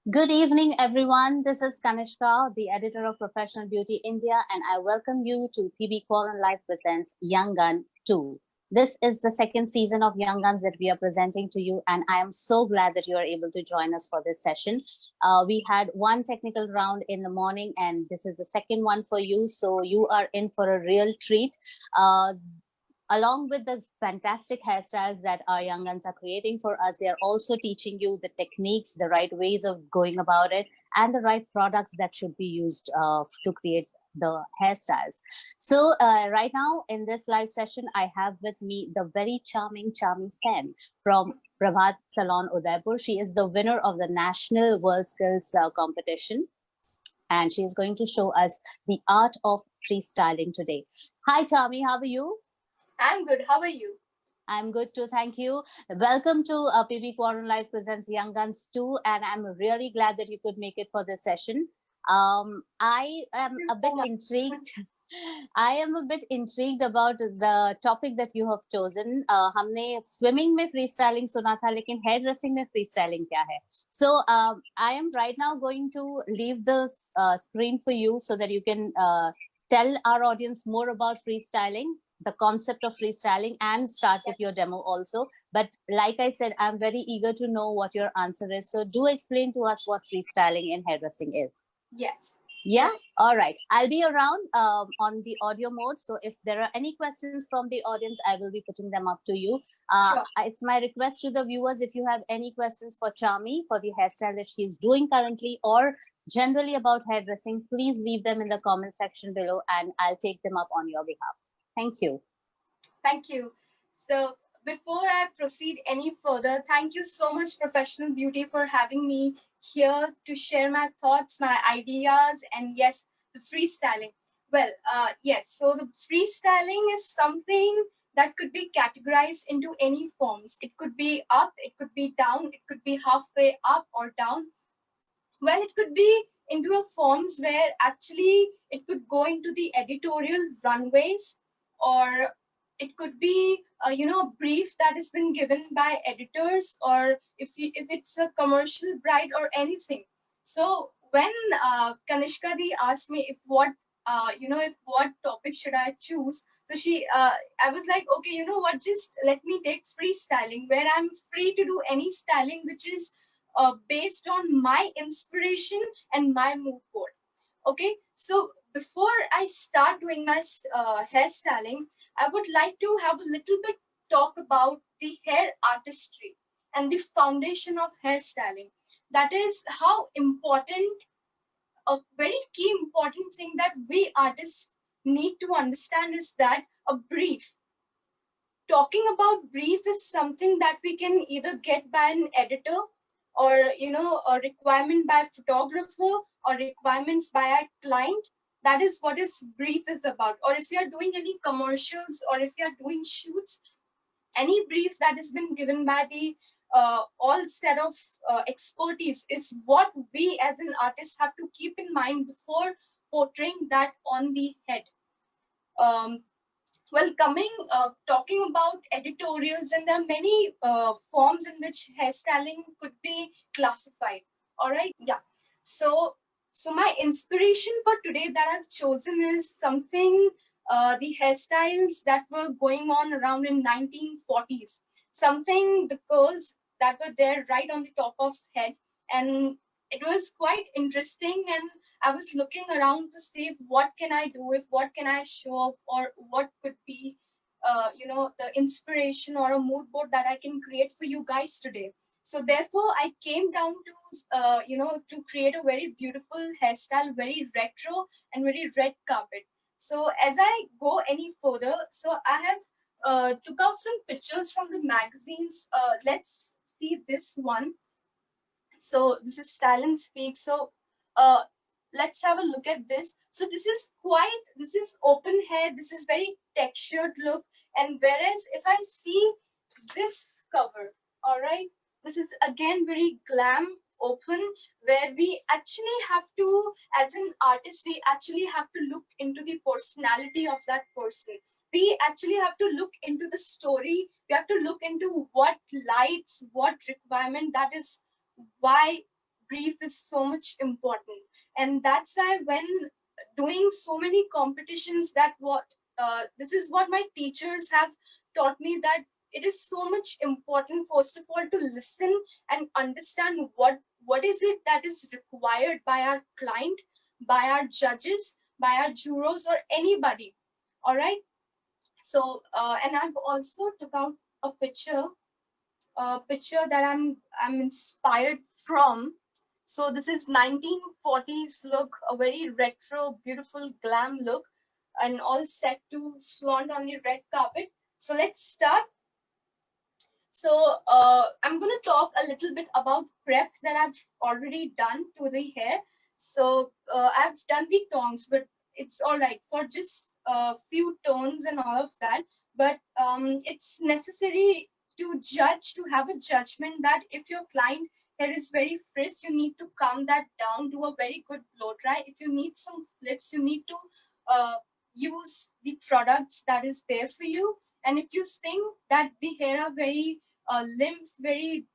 Good evening, everyone. This is Kanishka, the editor of Professional Beauty India, and I welcome you to PB Qualon Live presents Young Gun 2. This is the second season of Young Guns that we are presenting to you, and I am so glad that you are able to join us for this session. We had one technical round in the morning, and this is the second one for you, so you are in for a real treat. Uh, Along with the fantastic hairstyles that our young guns are creating for us, they are also teaching you the techniques, the right ways of going about it, and the right products that should be used to create the hairstyles. So right now in this live session, I have with me the very charming Charmi Sen from Prabhat Salon Udaipur. She is the winner of the National World Skills competition, and she is going to show us the art of freestyling today. Hi Charmi, how are you? I'm good. How are you? I'm good too, thank you. Welcome to PB Quorum Live presents Young Guns 2, and I'm really glad that you could make it for this session. I am Thank you a so bit much. intrigued. I am a bit intrigued about the topic that you have chosen. हमने swimming में freestyling सुना था, लेकिन hairdressing में freestyling क्या है? So I am right now going to leave the screen for you so that you can tell our audience more about freestyling, the concept of freestyling, and start with your demo also. But like I said, I'm very eager to know what your answer is. So do explain to us what freestyling in hairdressing is. Yes. Yeah. Right. All right. I'll be around on the audio mode. So if there are any questions from the audience, I will be putting them up to you. Sure. It's my request to the viewers, if you have any questions for Charmi for the hairstyle that she's doing currently, or generally about hairdressing, please leave them in the comment section below and I'll take them up on your behalf. Thank you. Thank you. So before I proceed any further, thank you so much, Professional Beauty, for having me here to share my thoughts, my ideas, and yes, the freestyling. Well, yes. So the freestyling is something that could be categorized into any forms. It could be up, it could be down, it could be halfway up or down. Well, it could be into a forms where actually it could go into the editorial runways, or it could be a brief that has been given by editors, or if it's a commercial bride or anything. So when Kanishka Di asked me if what topic should I choose, so I was like, okay, you know what, just let me take freestyling, where I'm free to do any styling which is based on my inspiration and my mood board. Okay, so before I start doing my hairstyling, I would like to have a little bit talk about the hair artistry and the foundation of hairstyling. That is how important, a very key important thing that we artists need to understand is that a brief. Talking about brief is something that we can either get by an editor, or a requirement by photographer, or requirements by a client. That is what is brief is about. Or if you are doing any commercials, or if you are doing shoots, any brief that has been given by the all set of expertise is what we as an artist have to keep in mind before portraying that on the head. um, well, talking about editorials, and there are many forms in which hairstyling could be classified. All right, yeah. So, so my inspiration for today that I've chosen is something, the hairstyles that were going on around in 1940s. Something, the curls that were there right on the top of head, and it was quite interesting. And I was looking around to see if what can I do, if what can I show off, or what could be, the inspiration or a mood board that I can create for you guys today. So therefore, I came down to, to create a very beautiful hairstyle, very retro and very red carpet. So as I go any further, so I have took out some pictures from the magazines. Let's see this one. So this is Style and Speak. So uh, let's have a look at this. So this is open hair. This is very textured look. And whereas if I see this cover, all right, this is again very glam open, where we actually have to, as an artist, we actually have to look into the personality of that person. We actually have to look into the story. We have to look into what lights, what requirement that is, why brief is so much important. And that's why when doing so many competitions, that what this is what my teachers have taught me, that it is so much important, first of all, to listen and understand what is it that is required by our client, by our judges, by our jurors, or anybody. All right. So and I've also took out a picture that I'm inspired from. So this is 1940s look, a very retro, beautiful glam look, and all set to flaunt on the red carpet. So let's start. So I'm going to talk a little bit about prep that I've already done to the hair. So I've done the tones, but it's all right for just a few tones and all of that. But it's necessary to have a judgment that if your client hair is very frizz, you need to calm that down, do a very good blow dry. If you need some flips, you need to uh, use the products that is there for you. And if you think that the hair are very limp, very,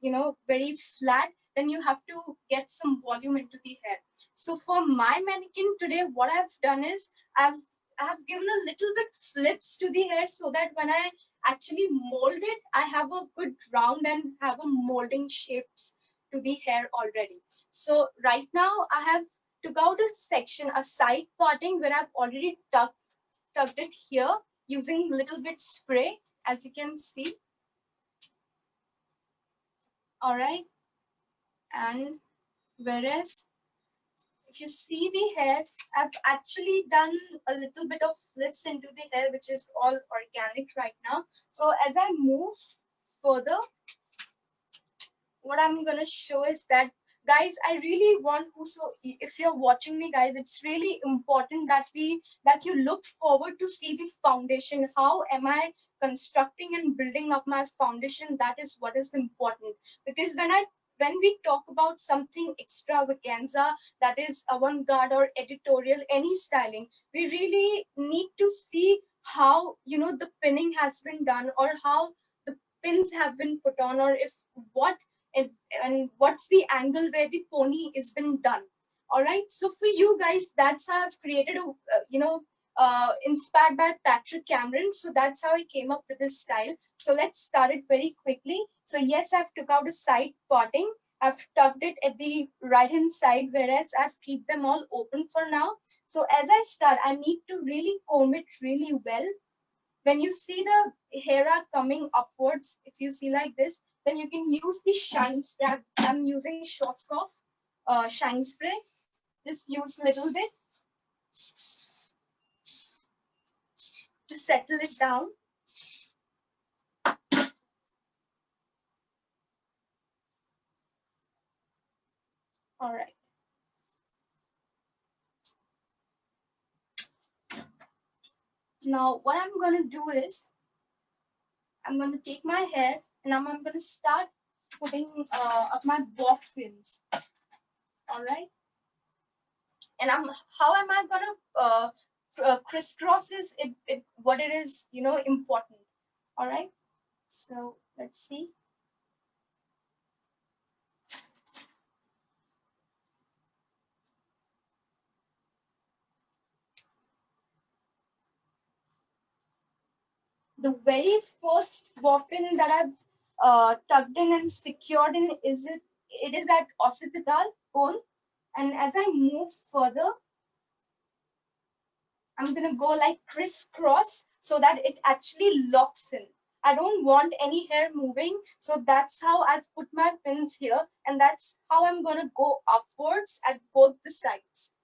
very flat, then you have to get some volume into the hair. So for my mannequin today, what I've done is I have given a little bit flips to the hair so that when I actually mold it, I have a good round and have a molding shapes to the hair already. So right now I have took out a section, a side parting, where I've already tucked it here using little bit spray, as you can see. All right. And whereas if you see the hair, I've actually done a little bit of flips into the hair, which is all organic right now. So as I move further, what I'm going to show is that, guys, I really want to, so if you're watching me, guys, it's really important that you look forward to see the foundation. How am I constructing and building up my foundation? That is what is important. Because when we talk about something extravaganza, that is avant-garde or editorial, any styling, we really need to see how, the pinning has been done, or how the pins have been put on, or if what and, and what's the angle where the pony is been done. All right. So for you guys, that's how I've created a, inspired by Patrick Cameron. So that's how I came up with this style. So let's start it very quickly. So yes, I've took out a side parting. I've tucked it at the right hand side, whereas I've keep them all open for now. So as I start, I need to really comb it really well. When you see the hair are coming upwards, if you see like this, then you can use the shine spray. I'm using Schwarzkopf shine spray. Just use a little bit to settle it down. All right. Now what I'm going to do is I'm going to take my hair and I'm going to start putting up my bob pins. All right. And how am I going to crisscross is what it is, important. All right. So let's see. The very first bobbin that I've tucked in and secured in it is at occipital bone. And as I move further, I'm going to go like crisscross so that it actually locks in. I don't want any hair moving. So that's how I've put my pins here. And that's how I'm going to go upwards at both the sides.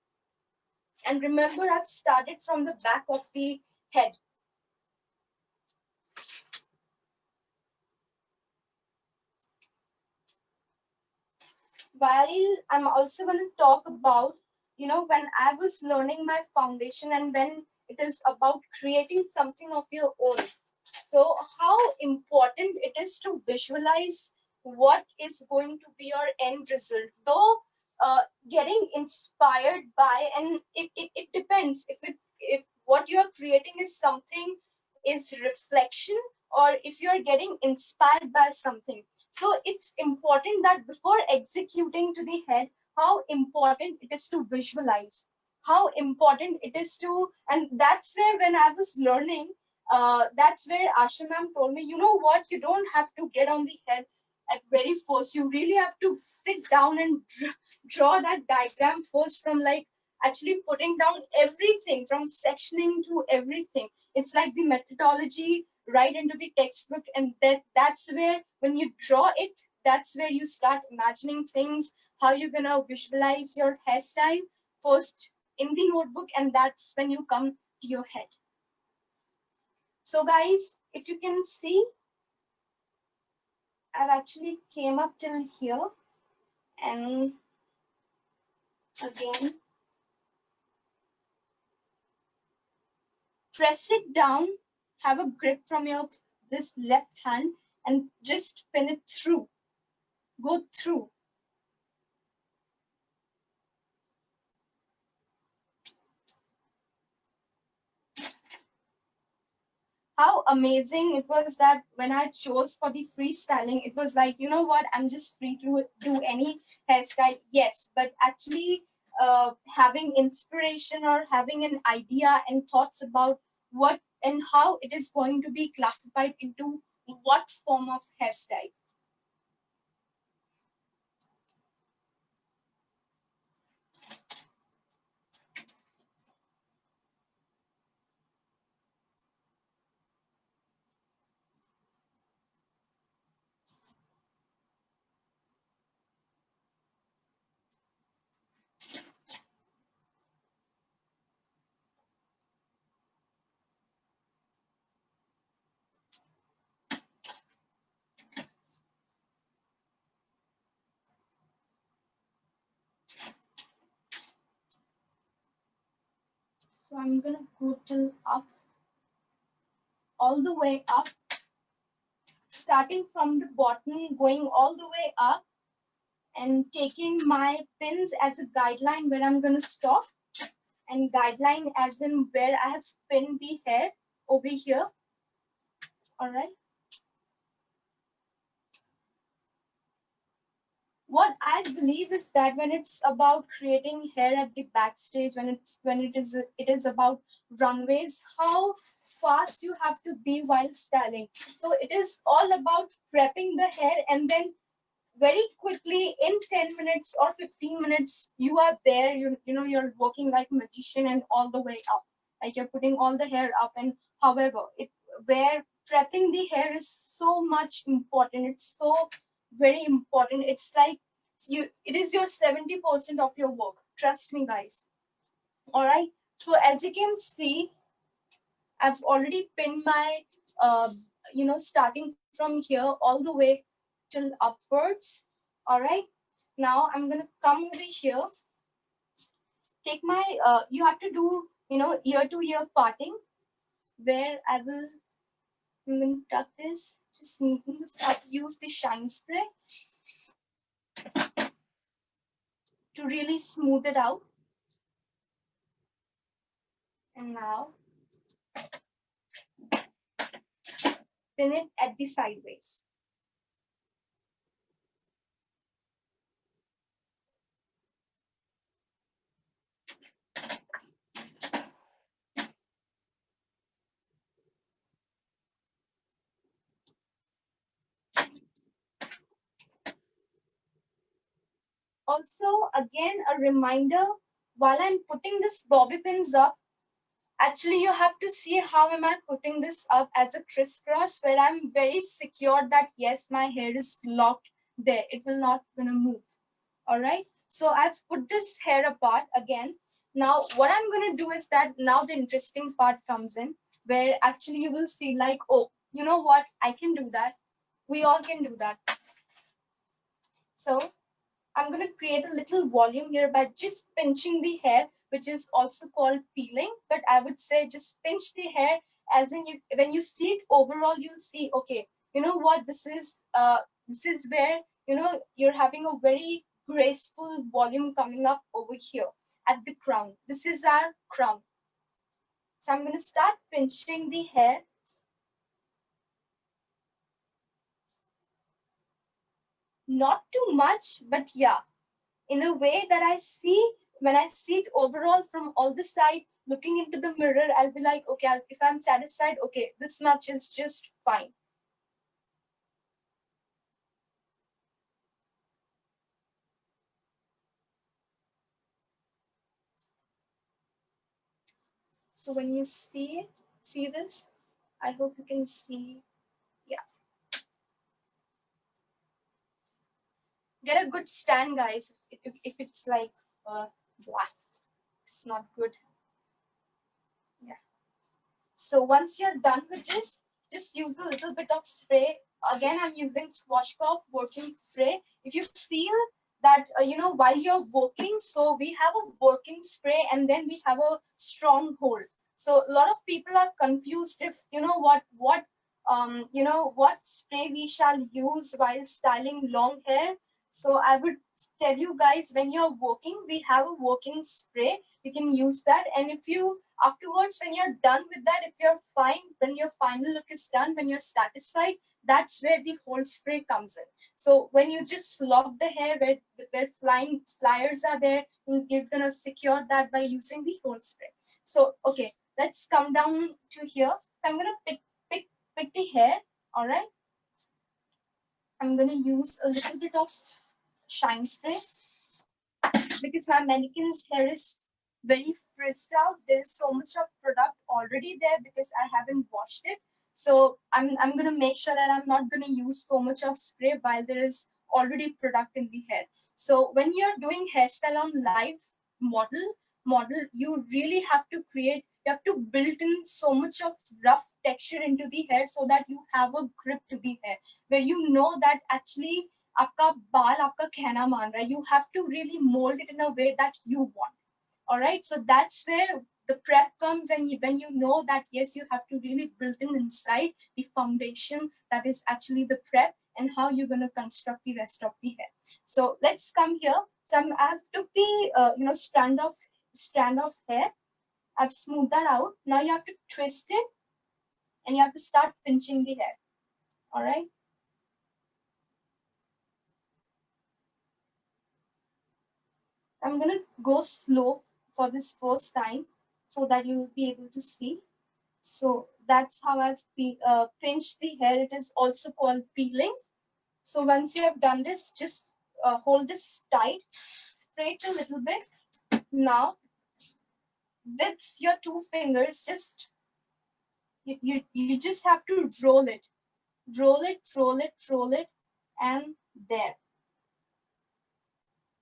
And remember, I've started from the back of the head. While I'm also going to talk about, when I was learning my foundation and when it is about creating something of your own. So how important it is to visualize what is going to be your end result. Though getting inspired by, and it depends if what you're creating is something is reflection, or if you're getting inspired by something. So it's important that before executing to the head, how important it is to visualize, how important it is to, and that's where when I was learning, that's where Asha ma'am told me, you know what, you don't have to get on the head at very first. You really have to sit down and draw that diagram first, from like actually putting down everything from sectioning to everything. It's like the methodology right into the textbook, and that's where when you draw it, that's where you start imagining things, how you're gonna visualize your hairstyle first in the notebook, and that's when you come to your head. So guys, if you can see, I've actually came up till here, and again press it down, have a grip from your this left hand and just pin it through, go through. How amazing it was that when I chose for the freestyling, it was like, you know what, I'm just free to do any hairstyle. Yes, but actually having inspiration or having an idea and thoughts about what and how it is going to be classified into what form of hairstyle. So I'm gonna go till up, all the way up, starting from the bottom, going all the way up, and taking my pins as a guideline where I'm gonna stop, and guideline as in where I have pinned the hair over here. All right. What I believe is that when it's about creating hair at the backstage, it is about runways, how fast you have to be while styling. So it is all about prepping the hair, and then very quickly in 10 minutes or 15 minutes you are there. You know, you're working like a magician and all the way up, like you're putting all the hair up. And however, it where prepping the hair is so much important, it's so very important. It's like it is your 70% of your work, trust me guys. All right, so as you can see, I've already pinned my starting from here all the way till upwards. All right, now I'm gonna come over here, take my you have to do, ear to ear parting, where I'm gonna tuck this, just sneaking this up, use the shine spray to really smooth it out. And now pin it at the sideways. Also, again, a reminder, while I'm putting this bobby pins up, actually you have to see how am I putting this up as a crisscross, where I'm very secure that yes, my hair is locked there. It will not gonna move. All right. So I've put this hair apart again. Now what I'm gonna do is that now the interesting part comes in, where actually you will see like, oh, you know what? I can do that. We all can do that. So I'm going to create a little volume here by just pinching the hair, which is also called peeling. But I would say just pinch the hair, as in when you see it overall, you'll see, okay, you know what, this is where, you're having a very graceful volume coming up over here at the crown. This is our crown. So I'm going to start pinching the hair. Not too much, but yeah, in a way that I see, when I see it overall from all the side, looking into the mirror, I'll be like, okay, if I'm satisfied, okay, this much is just fine. So when you see this, I hope you can see, yeah. Get a good stand, guys. If it's like black, it's not good. Yeah. So once you're done with this, just use a little bit of spray. Again, I'm using Swashcoff working spray. If you feel that, while you're working, so we have a working spray and then we have a strong hold. So a lot of people are confused if, what spray we shall use while styling long hair. So I would tell you guys, when you're working, we have a working spray. You can use that. And if you, afterwards, when you're done with that, if you're fine, when your final look is done, when you're satisfied, that's where the whole spray comes in. So when you just lock the hair where flying flyers are there, you're gonna secure that by using the whole spray. So okay, let's come down to here. So I'm gonna pick the hair. All right. I'm gonna use a little bit of shine spray because my mannequin's hair is very frizzed out. There is so much of product already there because I haven't washed it. So I'm gonna make sure that I'm not gonna use so much of spray while there is already product in the hair. So when you're doing hairstyle on live model, you really have to you have to build in so much of rough texture into the hair so that you have a grip to the hair, where you know that actually आपका बाल आपका कहना मान रहा है. You have to really mold it in a way that you want. All right. So that's where the prep comes, and when you know that yes, you have to really build in inside the foundation that is actually the prep, and how you're going to construct the rest of the hair. So let's come here. So I've took the strand of hair. I've smoothed that out. Now you have to twist it, and you have to start pinching the hair. All right. I'm going to go slow for this first time so that you will be able to see. So that's how I've pinched the hair. It is also called peeling. So once you have done this, just hold this tight, spray it a little bit. Now, with your two fingers, just you just have to roll it, and there.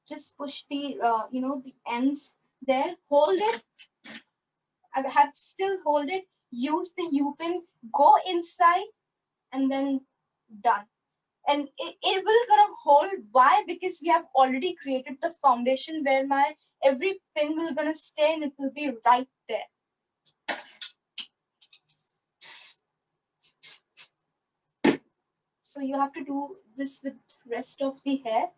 Just push the the ends there. Hold it. I have still hold it. Use the U-pin. Go inside, and then done. And it will gonna hold. Why? Because we have already created the foundation where my every pin will gonna stay, and it will be right there. So you have to do this with rest of the hair.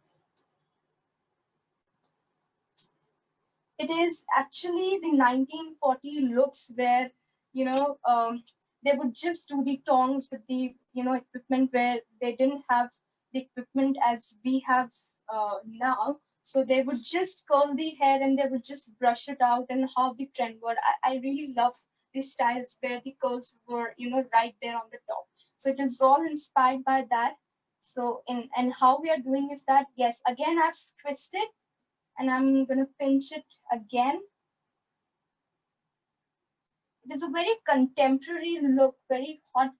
It is actually the 1940 looks where, they would just do the tongs with the, equipment, where they didn't have the equipment as we have now. So they would just curl the hair and they would just brush it out, and how the trend were. I really love the styles where the curls were, right there on the top. So it is all inspired by that. So and how we are doing is that, yes, again, I've twisted, and I'm going to pinch it again. It is a very contemporary look, very hot,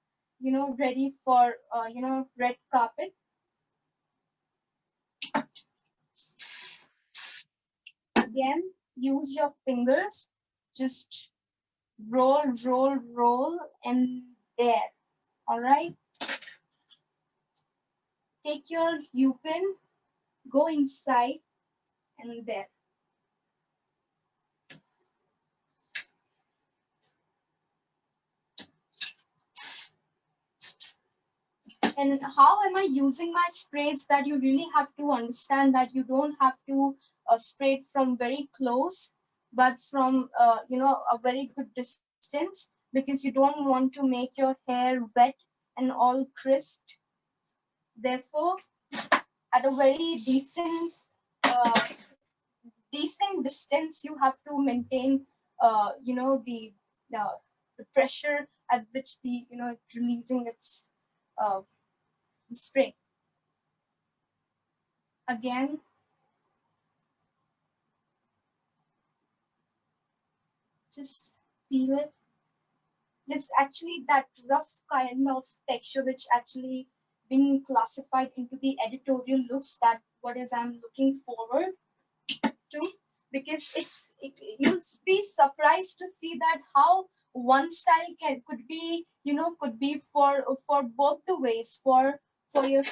ready for, red carpet. Again, use your fingers, just roll, and there. All right. Take your U-pin, go inside, and there. And how am I using my sprays? That you really have to understand that you don't have to spray it from very close, but from a very good distance, because you don't want to make your hair wet and all crisp. Therefore, at a very decent decent distance you have to maintain, the pressure at which it's releasing its spray. Again, just feel it. There's actually that rough kind of texture which actually being classified into the editorial looks, that what is I'm looking forward to, because you'll be surprised to see that how one style could be, could be for both the ways, for your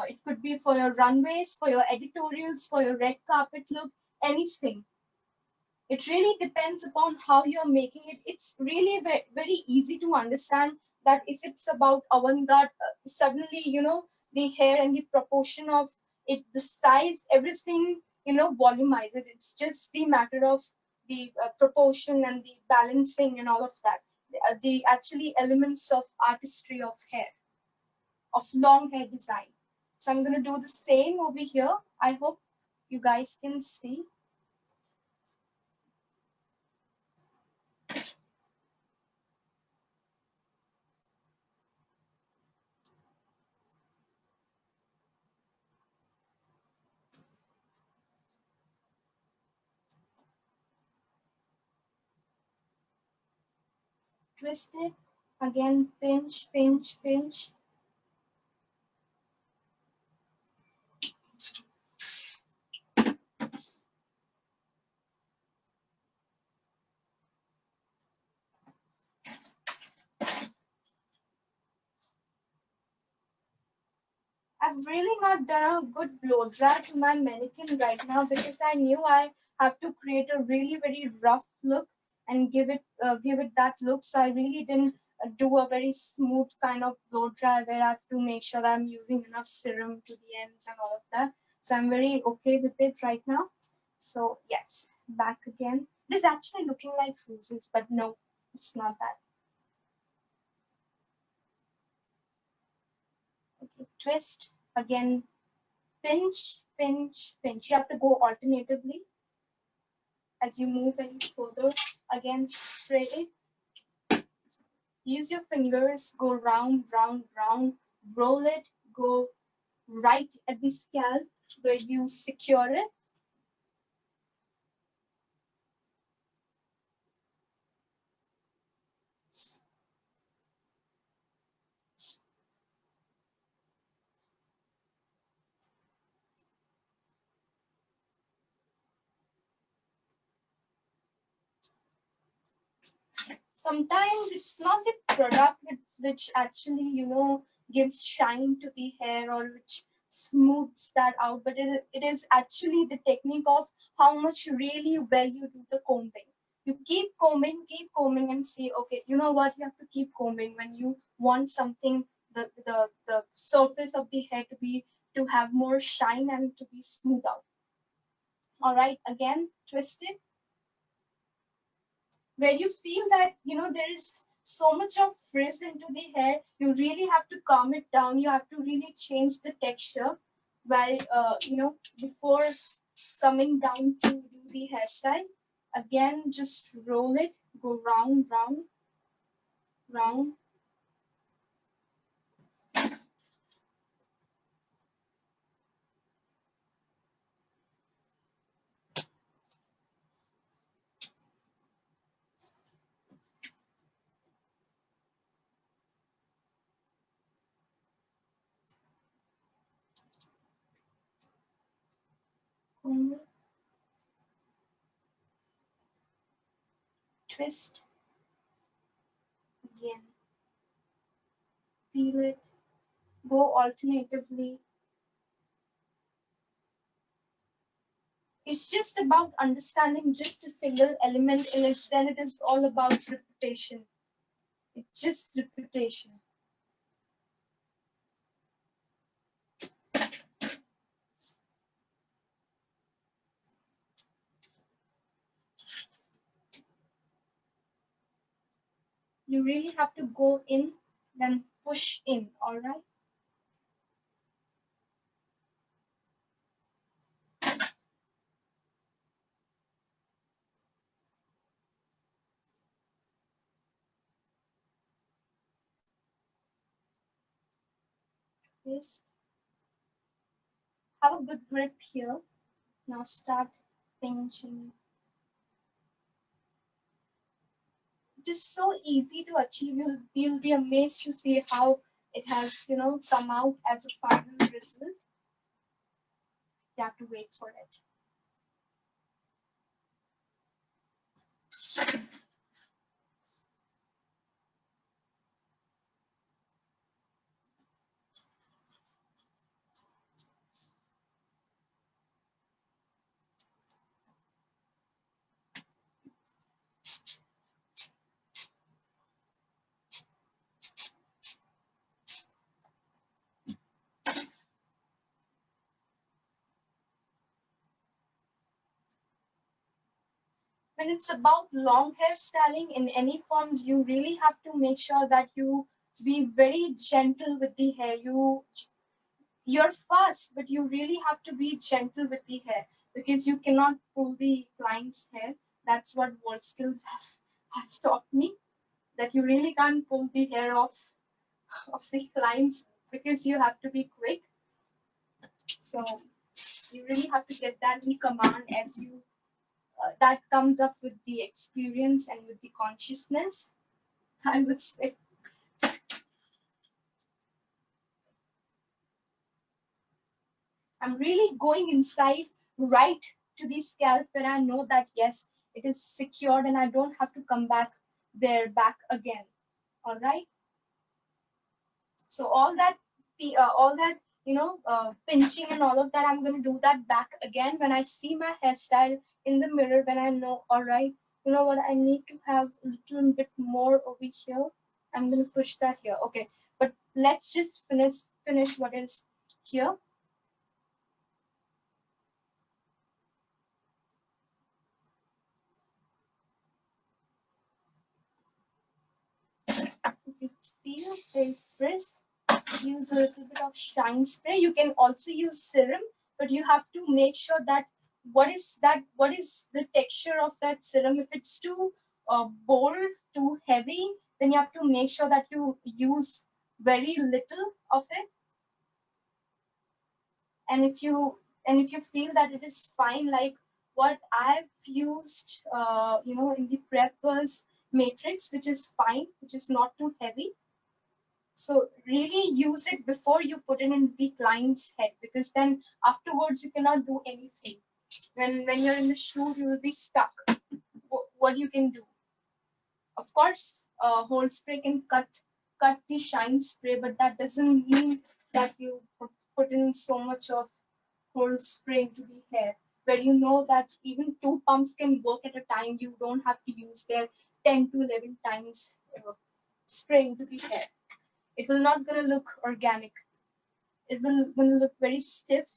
it could be for your runways, for your editorials, for your red carpet look, anything. It really depends upon how you're making it. It's really very, very easy to understand that if it's about avant-garde, suddenly, the hair and the proportion of it, the size, everything, volumize it. It's just the matter of the proportion and the balancing and all of that. The actually elements of artistry of hair, of long hair design. So I'm going to do the same over here. I hope you guys can see. Twist it, again pinch, pinch, pinch. I've really not done a good blow dry to my mannequin right now because I knew I have to create a really very rough look and give it that look. So I really didn't do a very smooth kind of blow dry where I have to make sure I'm using enough serum to the ends and all of that. So I'm very okay with it right now. So yes, back again. It is actually looking like roses, but no, it's not that. Okay, twist again. Pinch, pinch, pinch. You have to go alternatively as you move any further. Again, spray it. Use your fingers, go round, round, round. Roll it, go right at the scalp where you secure it. Sometimes it's not the product which actually, gives shine to the hair or which smooths that out, but it is actually the technique of how much really well you do the combing. You keep combing and see, okay, you know what, you have to keep combing when you want something, the surface of the hair to have more shine and to be smooth out. All right, again, twist it where you feel that there is so much of frizz into the hair. You really have to calm it down. You have to really change the texture while before coming down to do the hairstyle. Again, just roll it, go round, round, round. Comb it, twist again, peel it, go alternatively. It's just about understanding just a single element in it, then it is all about repetition. It's just repetition. You really have to go in, then push in, all right? Twist. Have a good grip here. Now start pinching. It is so easy to achieve. You'll be amazed to see how it has, come out as a final result. You have to wait for it. When it's about long hair styling in any forms, you really have to make sure that you be very gentle with the hair. You're fast, but you really have to be gentle with the hair because you cannot pull the client's hair. That's what work skills has taught me, that you really can't pull the hair off of the clients because you have to be quick. So you really have to get that in command as you that comes up with the experience and with the consciousness, I would say. I'm really going inside right to the scalp where I know that yes, it is secured and I don't have to come back again. All right. So all that pinching and all of that, I'm going to do that back again when I see my hairstyle in the mirror. When I know, all right, you know what, I need to have a little bit more over here. I'm going to push that here. Okay, but let's just finish what is here. If you feel very crisp, use a little bit of shine spray. You can also use serum, but you have to make sure that what is the texture of that serum. If it's too bold, too heavy, then you have to make sure that you use very little of it. And if you feel that it is fine, like what I've used, in the prep was matrix, which is fine, which is not too heavy. So really use it before you put it in the client's head, because then afterwards you cannot do anything. When you're in the shoot, you will be stuck. What you can do? Of course, hold spray can cut the shine spray, but that doesn't mean that you put in so much of hold spray into the hair. Where you know that even 2 pumps can work at a time, you don't have to use their 10 to 11 times spray into the hair. It will not gonna look organic. It will gonna look very stiff,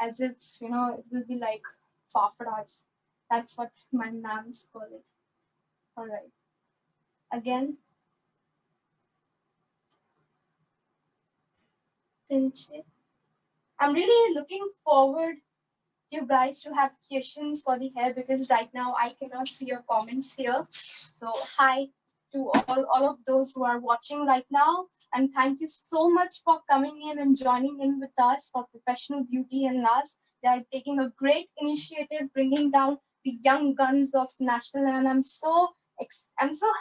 as if it will be like fafras. That's what my mams call it. All right. Again, pinch it. I'm really looking forward you guys to have questions for the hair, because right now I cannot see your comments here. So hi to all of those who are watching right now, and thank you so much for coming in and joining in with us for Professional Beauty and us. They are taking a great initiative, bringing down the young guns of national, and I'm so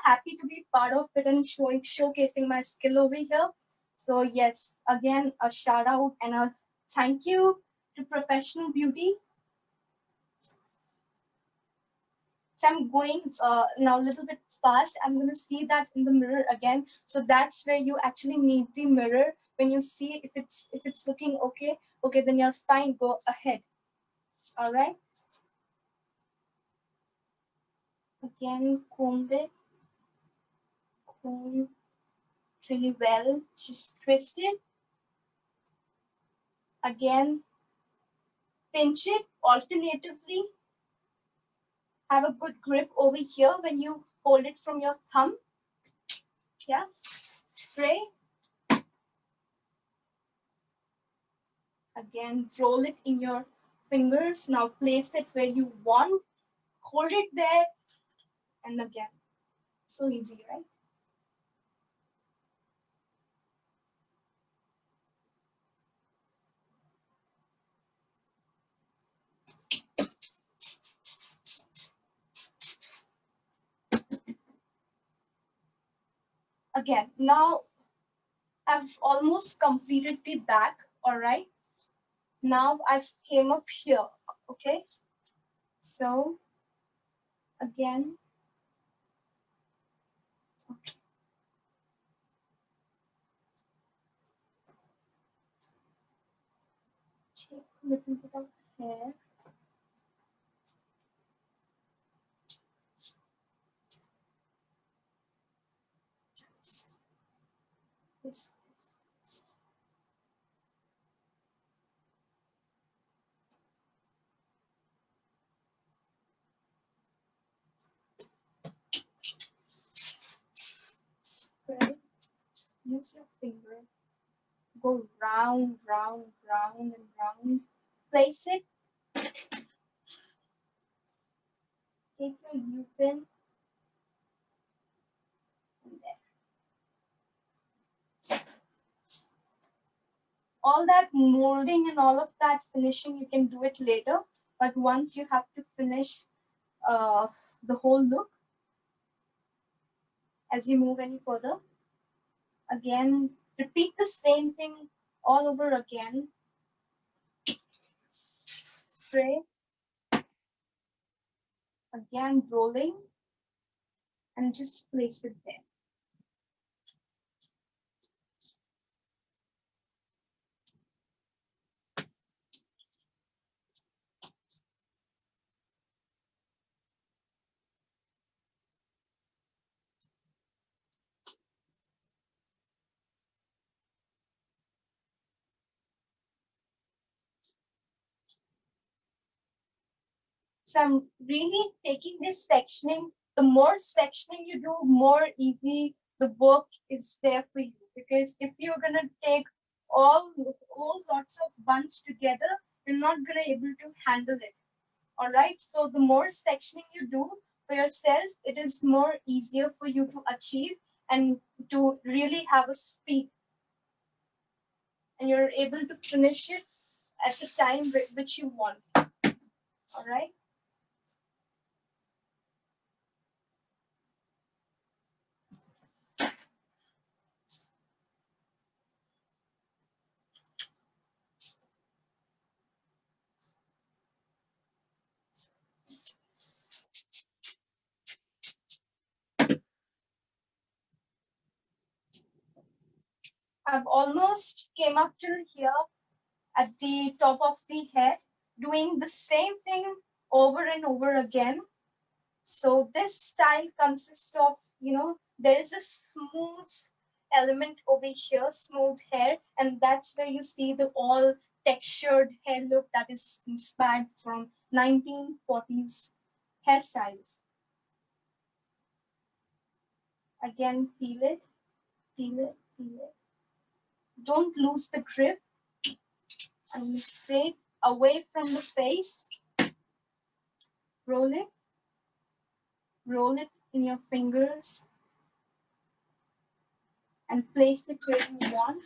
happy to be part of it and showcasing my skill over here. So yes, again, a shout out and a thank you to Professional Beauty. So I'm going now a little bit fast. I'm going to see that in the mirror again. So that's where you actually need the mirror. When you see if it's looking okay, then you're fine. Go ahead. All right. Again, comb it. Comb really well. Just twist it. Again, pinch it alternatively. Have a good grip over here when you hold it from your thumb. Yeah. Spray. Again, roll it in your fingers. Now place it where you want. Hold it there. And again. So easy, right? again, now I've almost completed the back, all right? Now I've came up here, okay? So again, take a little bit of hair. This. Spread. Use your finger. Go round, round, round, and round. Place it. Take your U-pin. And there. All that molding and all of that finishing, you can do it later. But once you have to finish the whole look, as you move any further, again, repeat the same thing all over again. Spray. Again, rolling. And just place it there. So I'm really taking this sectioning. The more sectioning you do, more easy the work is there for you. Because if you're gonna take all lots of bunch together, you're not gonna able to handle it. All right. So the more sectioning you do for yourself, it is more easier for you to achieve and to really have a speed. And you're able to finish it at the time which you want. All right. I've almost came up till here at the top of the head, doing the same thing over and over again. So this style consists of, there is a smooth element over here, smooth hair, and that's where you see the all textured hair look that is inspired from 1940s hairstyles. Again, peel it, peel it, peel it. Don't lose the grip. And straight away from the face. Roll it. Roll it in your fingers. And place it where you want.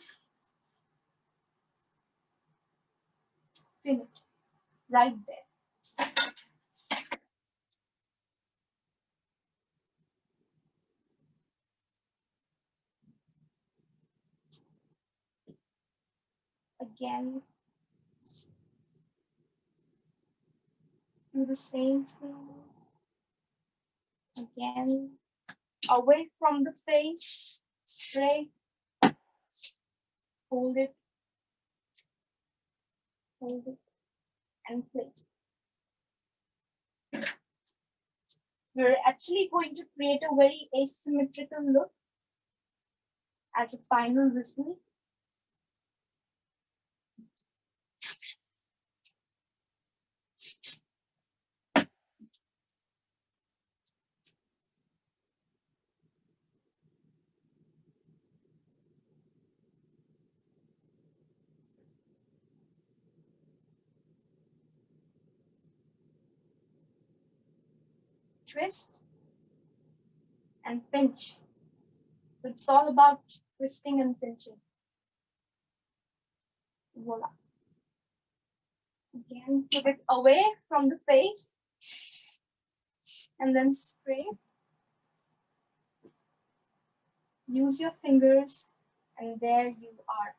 Pin it right there. Again, do the same thing. Again, away from the face, straight. Hold it, and place. We're actually going to create a very asymmetrical look as a final result. Twist and pinch. It's all about twisting and pinching. Voila. Again, put it away from the face and then spray. use your fingers, and there you are.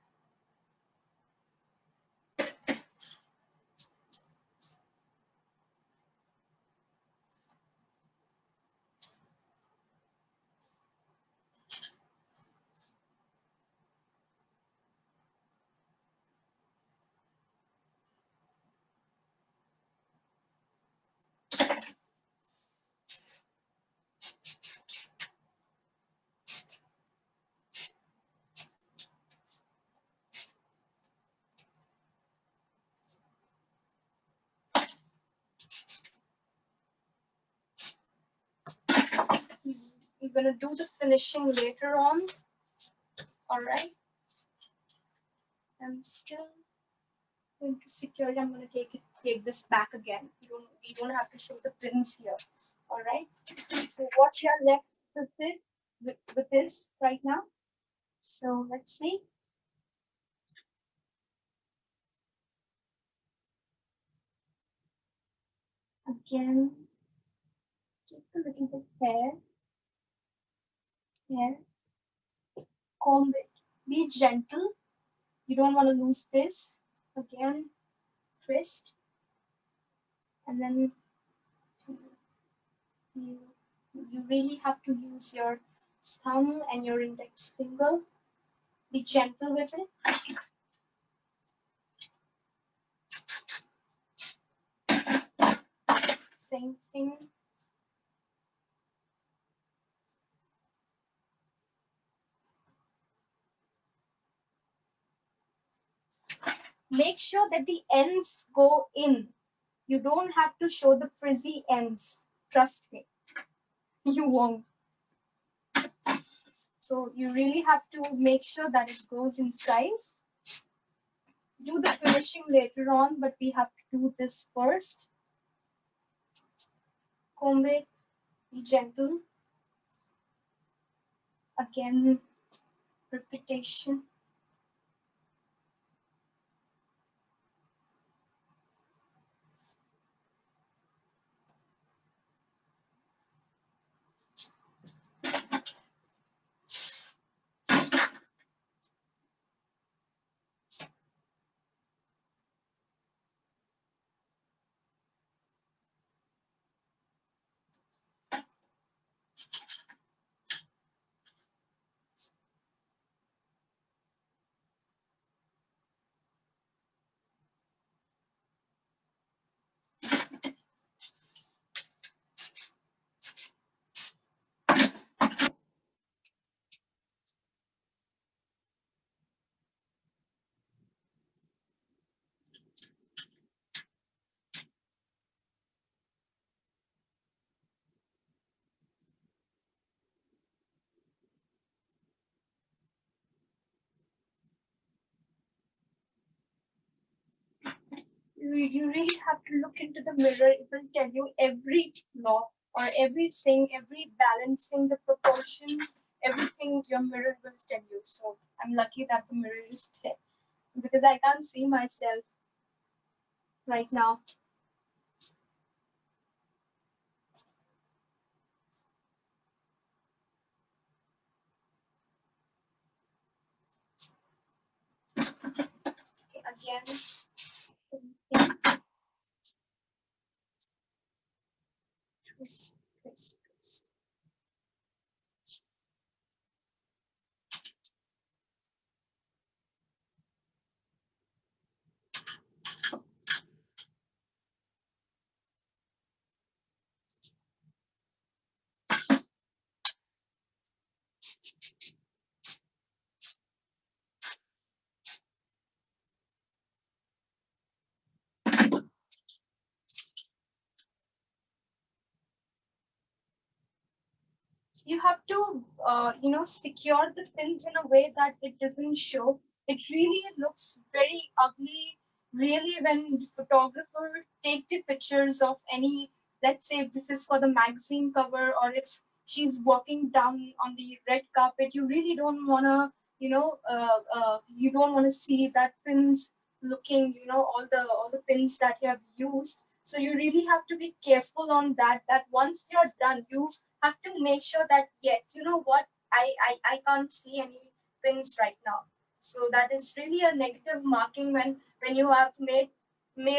We're gonna do the finishing later on. All right. I'm still going to secure it. I'm going to take this back again. We don't have to show the pins here. All right. So what you are left with this right now. So let's see. Again, keep a little bit here. Comb it. Be gentle. You don't want to lose this. Again, twist, and then you really have to use your thumb and your index finger. Be gentle with it. Same thing. Make sure that the ends go in. You don't have to show the frizzy ends. Trust me, you won't. So you really have to make sure that it goes inside. Do the finishing later on, but we have to do this first. Comb it, be gentle. Again, repetition. You really have to look into the mirror. It will tell you every flaw or everything, every balancing, the proportions, everything your mirror will tell you. So I'm lucky that the mirror is there because I can't see myself right now. Okay, again, twist, twist, twist. You have to, secure the pins in a way that it doesn't show. It really looks very ugly, really, when the photographer take the pictures of any, let's say if this is for the magazine cover or if she's walking down on the red carpet, you really don't want to, you don't want to see that pins looking, all the pins that you have used. So you really have to be careful on that, that once you're done, you have to make sure that, yes, you know what, I can't see any pins right now. So that is really a negative marking when you have made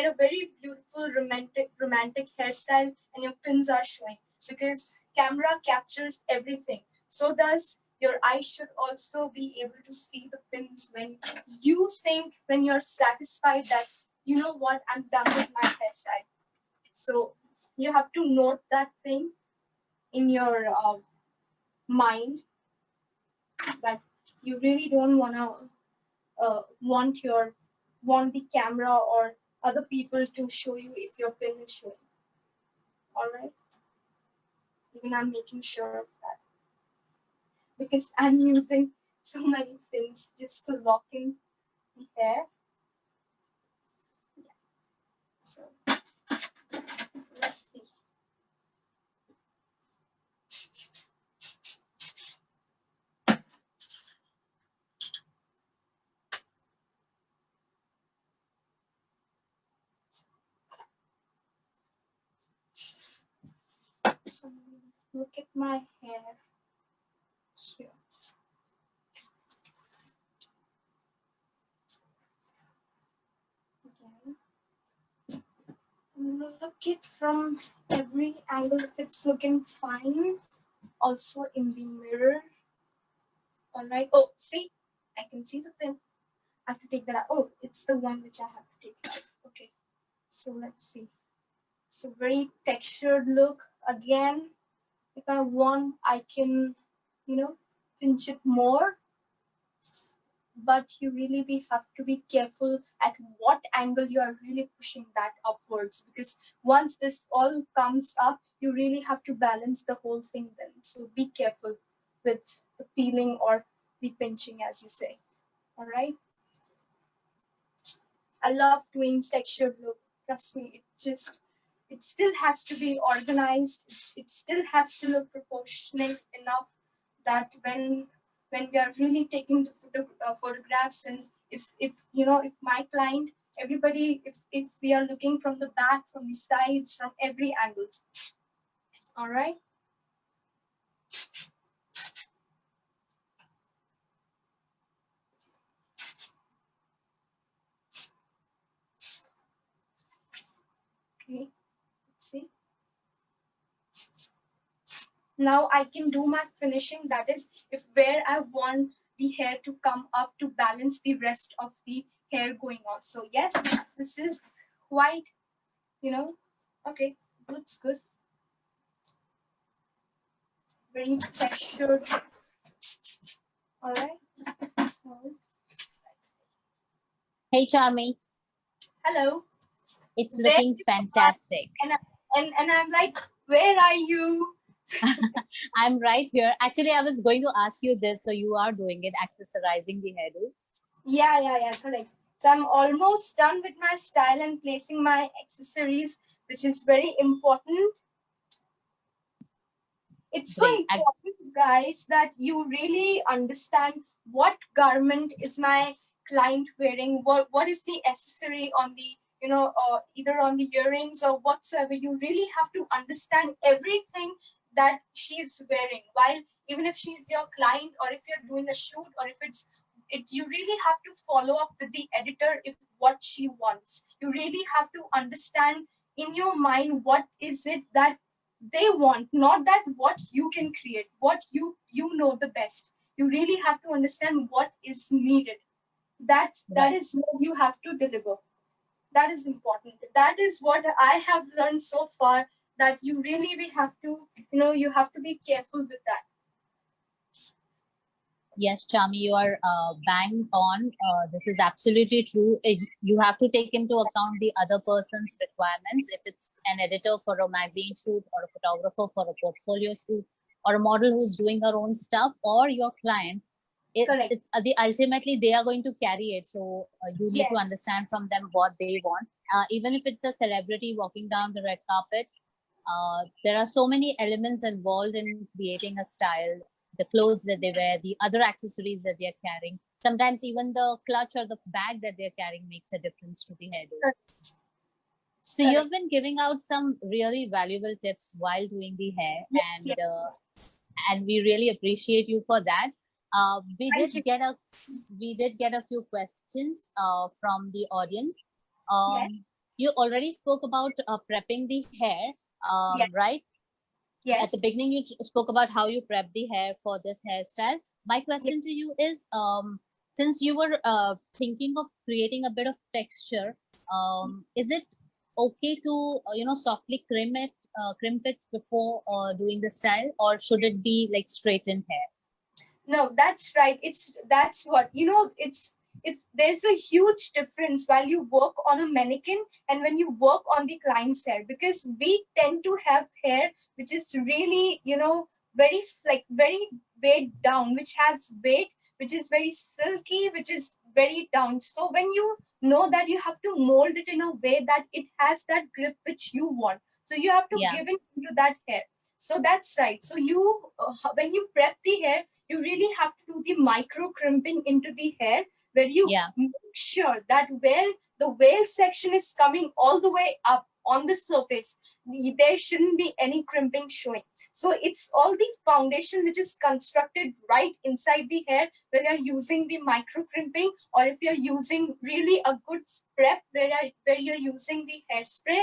a very beautiful romantic hairstyle and your pins are showing, because camera captures everything. So does your eyes should also be able to see the pins when you think, when you're satisfied that you know what, I'm done with my hairstyle. So you have to note that thing in your mind, that you really don't want the camera or other people to show you if your pin is showing. All right, even I'm making sure of that, because I'm using so many pins just to lock in the hair. Yeah. So let's see. So look at my hair here. Again. Look it from every angle if it's looking fine. Also in the mirror. All right. Oh, see, I can see the pin. I have to take that out. Oh, it's the one which I have to take out. Okay. So let's see. So very textured look. Again, if I want, I can, pinch it more. But you really have to be careful at what angle you are really pushing that upwards, because once this all comes up, you really have to balance the whole thing then. So be careful with the peeling or the pinching, as you say. All right. I love doing textured look. Trust me, it still has to be organized. It still has to look proportionate enough that when we are really taking the photographs, and if my client, everybody, if we are looking from the back, from the sides, from every angle. All right. Okay. Let's see. Now I can do my finishing, that is if where I want the hair to come up to balance the rest of the hair going on. So yes, this is quite, okay, looks good. Very textured. All right. So, Hey, Charmi. hello. It's There looking you are. fantastic. And I'm like, where are you? I'm right here. Actually, I was going to ask you this. So you are doing it, accessorizing the hairdo. Yeah, correct. So I'm almost done with my style and placing my accessories, which is very important. It's so Great. important, guys, that you really understand what garment is my client wearing, what is the accessory on the, either on the earrings or whatsoever. You really have to understand everything that she's wearing, while even if she's your client, or if you're doing a shoot, or if you really have to follow up with the editor if what she wants. You really have to understand in your mind what is it that they want, not that what you can create, what you know the best. You really have to understand what is needed. That Right. is what you have to deliver. That is important. That is what I have learned so far, that you really we have to, you have to be careful with that. Yes, Chami, you are bang on. This is absolutely true. You have to take into account the other person's requirements. If it's an editor for a magazine shoot, or a photographer for a portfolio shoot, or a model who's doing her own stuff, or your client, Correct. it's ultimately they are going to carry it. So you need to Yes. understand from them what they want. Even if it's a celebrity walking down the red carpet, there are so many elements involved in creating a style, the clothes that they wear, the other accessories that they're carrying. Sometimes even the clutch or the bag that they're carrying makes a difference to the hairdo. So you've been giving out some really valuable tips while doing the hair, Yes, and yes. and we really appreciate you for that. We did Thank you. get a few questions from the audience. Yes, You already spoke about prepping the hair, yes, right? At the yes, beginning, you spoke about how you prep the hair for this hairstyle. My yes. question to you is, since you were thinking of creating a bit of texture, is it okay to softly crimp it before doing the style, or should it be like straightened hair? No, that's right. That's what, it's there's a huge difference while you work on a mannequin and when you work on the client's hair, because we tend to have hair which is really, very like very weighed down, which has weight, which is very silky, which is very down. So when you know that you have to mold it in a way that it has that grip which you want, so you have to Yeah, give it into that hair. So that's right. So when you prep the hair, you really have to do the micro crimping into the hair, where you yeah, make sure that where the veil section is coming all the way up on the surface, there shouldn't be any crimping showing. So it's all the foundation which is constructed right inside the hair where you're using the micro crimping, or if you're using really a good prep where you're using the hairspray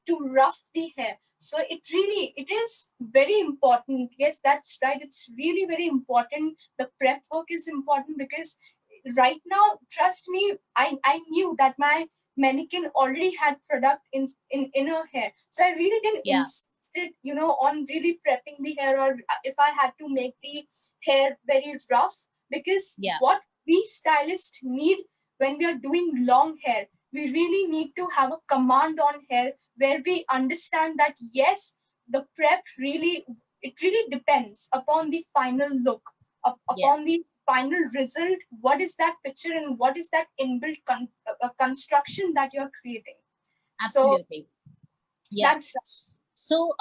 to rough the hair. So it is very important. Yes, that's right. It's really very important. The prep work is important because right now, trust me, I knew that my mannequin already had product in her hair. So I really didn't yeah, insist it, on really prepping the hair, or if I had to make the hair very rough, because yeah, what we stylists need when we are doing long hair, we really need to have a command on hair where we understand that yes, the prep really, it really depends upon the final look, upon yes, the final result. What is that picture and what is that inbuilt construction that you're creating? So absolutely. Yeah. that's So,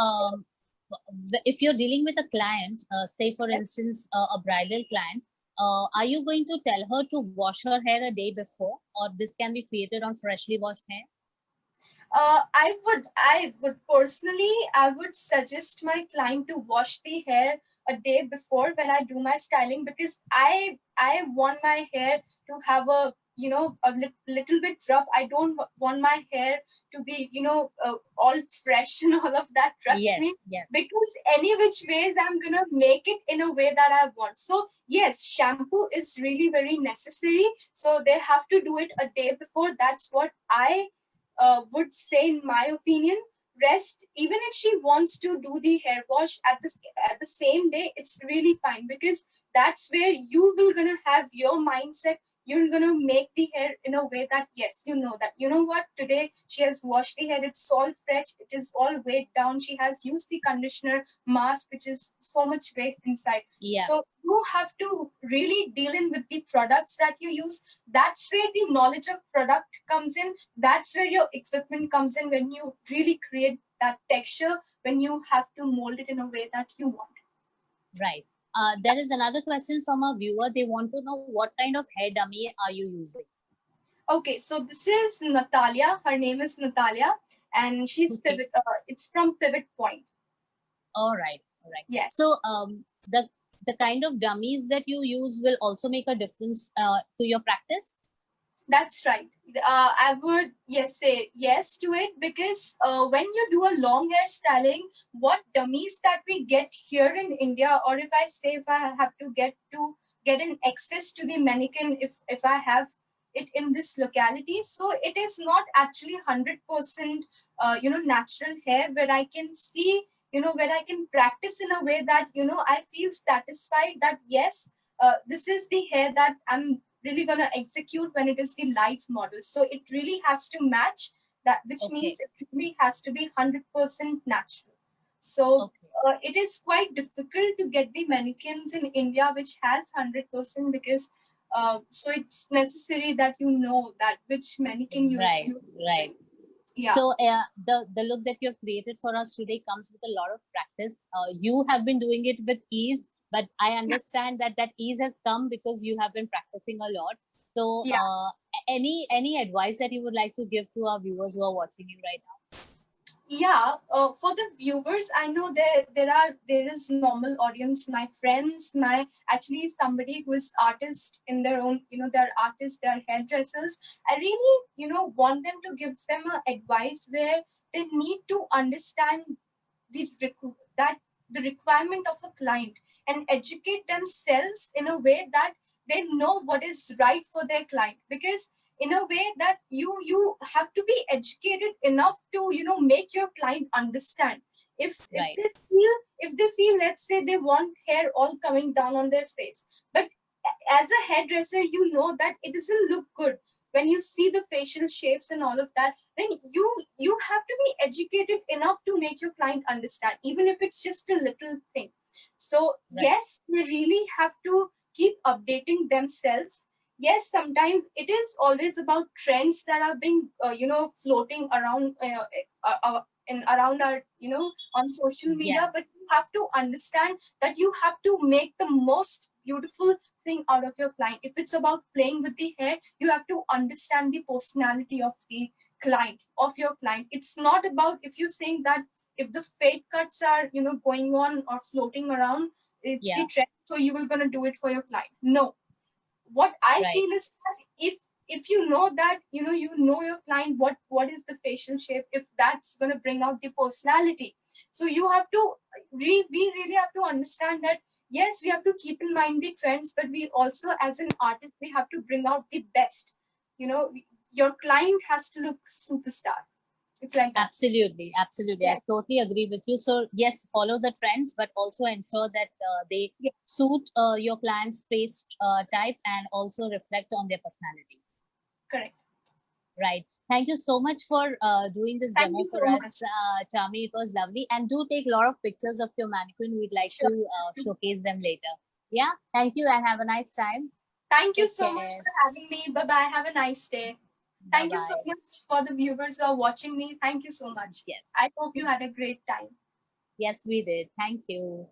if you're dealing with a client, say for right. instance, a bridal client, are you going to tell her to wash her hair a day before, or this can be created on freshly washed hair? I would personally, I would suggest my client to wash the hair a day before when I do my styling, because I want my hair to have a, little bit rough. I don't want my hair to be, all fresh and all of that. Trust me, Yes, yes, because any which ways I'm gonna make it in a way that I want. So yes, shampoo is really very necessary. So they have to do it a day before. That's what I would say in my opinion. Rest, even if she wants to do the hair wash at the same day, it's really fine, because that's where you will gonna have your mindset. You're gonna make the hair in a way that yes, you know that, you know what, today she has washed the hair, it's all fresh, it is all weighed down, she has used the conditioner mask which is so much weight inside. yeah, So you have to really deal in with the products that you use. That's where the knowledge of product comes in. That's where your equipment comes in, when you really create that texture, when you have to mold it in a way that you want. right. There is another question from a viewer. They want to know what kind of hair dummy are you using? Okay, so this is Natalia. Her name is Natalia, and she's Okay, pivot. It's from Pivot Point. all right, all right. Yes. So, the kind of dummies that you use will also make a difference to your practice. That's right. I would yes say yes to it, because when you do a long hair styling, what dummies that we get here in India, or if I say if I have to get an access to the mannequin, if I have it in this locality, so it is not actually 100% natural hair where I can see, where I can practice in a way that I feel satisfied that yes, this is the hair that I'm really going to execute when it is the live model. So it really has to match that, which means Okay, it really has to be 100% natural. So okay, it is quite difficult to get the mannequins in India which has 100%, because so it's necessary that you know that which mannequin right, you're right. using. Yeah. So the look that you have created for us today comes with a lot of practice. You have been doing it with ease, but I understand that that ease has come because you have been practicing a lot. So Yeah. any advice that you would like to give to our viewers who are watching you right now? Yeah, for the viewers, I know there is normal audience, my friends, my actually somebody who is artist in their own, they're artists, they're hairdressers. I really, want them to give them a advice where they need to understand that the requirement of a client, and educate themselves in a way that they know what is right for their client. Because in a way that you have to be educated enough to make your client understand. If Right, they feel, let's say, they want hair all coming down on their face, but as a hairdresser, that it doesn't look good when you see the facial shapes and all of that. Then you have to be educated enough to make your client understand, even if it's just a little thing. So right. yes, they really have to keep updating themselves. Yes, sometimes it is always about trends that are being floating around in around our on social Yeah, media, but you have to understand that you have to make the most beautiful thing out of your client. If it's about playing with the hair, you have to understand the personality of the client. It's not about, if you think that if the fade cuts are going on or floating around, it's the yeah, trend, so you will gonna do it for your client. No, what I right. feel is that if you know that you know your client, what is the facial shape, if that's going to bring out the personality. So you have to we really have to understand that yes, we have to keep in mind the trends, but we also, as an artist, we have to bring out the best. you know your client has to look superstar. It's like that. Absolutely, absolutely. Yeah, I totally agree with you. So yes, follow the trends, but also ensure that they yeah, suit your client's face type and also reflect on their personality. correct. Right. Thank you so much for doing this Thank you demo so for much. us, Charmi. It was lovely. And do take a lot of pictures of your mannequin. We'd like Sure. to showcase them later. Yeah. Thank you and have a nice time. Thank you Take so much care. for having me. Bye bye, have a nice day. Bye Thank you so bye. much for the viewers who are watching me. Thank you so much. Yes. I hope you had a great time. Yes, we did. Thank you.